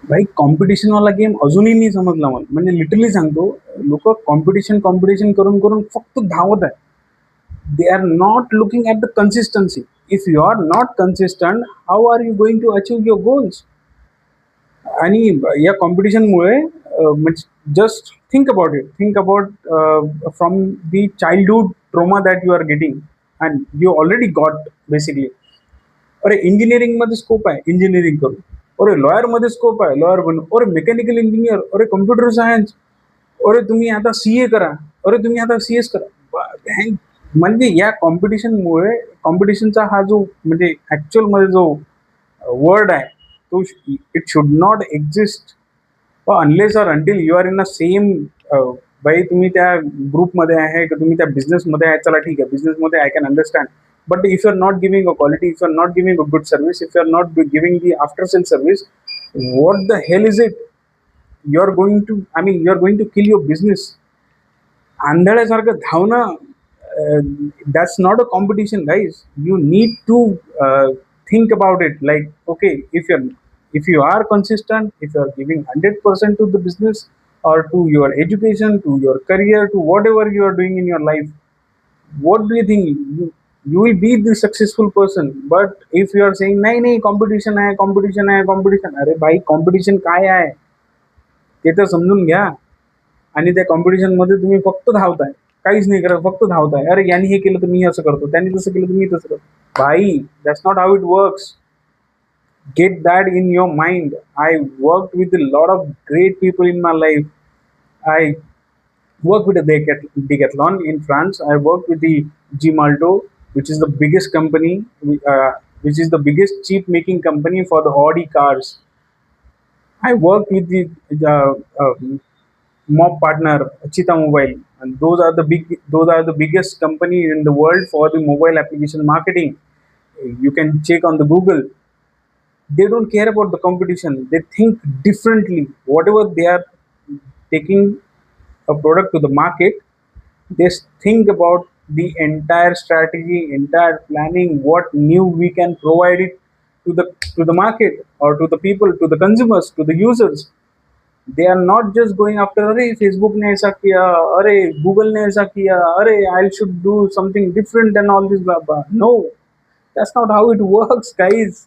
भाई कॉम्पिटिशन वाला गेम अजूनही नाही समजला मला. म्हणजे लिटरली सांगतो, लोक कॉम्पिटिशन कॉम्पिटिशन करून करून फक्त धावत आहे. They are not looking at the consistency. If you are not consistent, how are you going to achieve your goals? आणि या कॉम्पिटिशनमुळे म्हणजे just think about it, think about from the childhood trauma that you are getting and you already got basically. अरे engineering मध्ये scope आहे, engineering करू. अरे lawyer मध्ये स्कोप आहे, लॉयर बनू. अरे मेकॅनिकल इंजिनियर, अरे कम्प्युटर सायन्स, अरे तुम्ही आता सीए करा, अरे तुम्ही आता सीएस करा. म्हणजे या कॉम्पिटिशनमुळे, कॉम्पिटिशनचा हा जो म्हणजे ऍक्च्युअल मध्ये जो वर्ड आहे, तो it should not exist unless or until you are in a same. बाई तुम्ही त्या ग्रुपमध्ये आहे का तुम्ही त्या बिझनेसमध्ये आहे, चला ठीक आहे, बिझनेसमध्ये I can understand. But if you are not giving a quality, if you are not giving a good service, if you are not giving the after sale service, what the hell is it? You're going to, I mean, you're going to kill your business. आंधळ्यासारखं धावणं, that's not a competition, guys. You need to think about it. Like, okay, if you are consistent, if you are giving 100% to the business or to your education, to your career, to whatever you are doing in your life, what do you think? You will be the successful person. But if you are saying नाही नाही competition आहे, competition आहे, competition, अरे भाई competition काय आहे ते तर समजून घ्या. आणि त्या कॉम्पिटिशन मध्ये तुम्ही फक्त धावताय, काहीच नाही करत, फक्त धावताय. अरे यांनी हे केलं तर मी असं करतो, त्यांनी तसं केलं तर मी तसं करतो. भाई that's not how it works. Get that in your mind. I worked with a lot of great people in my life. I worked with a Decathlon in France. I worked with the Gemalto, which is the biggest company, which is the biggest cheap making company for the Audi cars. I worked with the mob partner Cheetah Mobile, and those are the biggest company in the world for the mobile application marketing. You can check on the Google. They don't care about the competition. They think differently. Whatever they are taking a product to the market, they think about the entire strategy, entire planning, what new we can provide it to the market or to the people, to the consumers, to the users. They are not just going after अरे Facebook ने ऐसा किया, अरे Google ने ऐसा किया, अरे I should do something different than all this blah blah. No, that's not how it works, guys.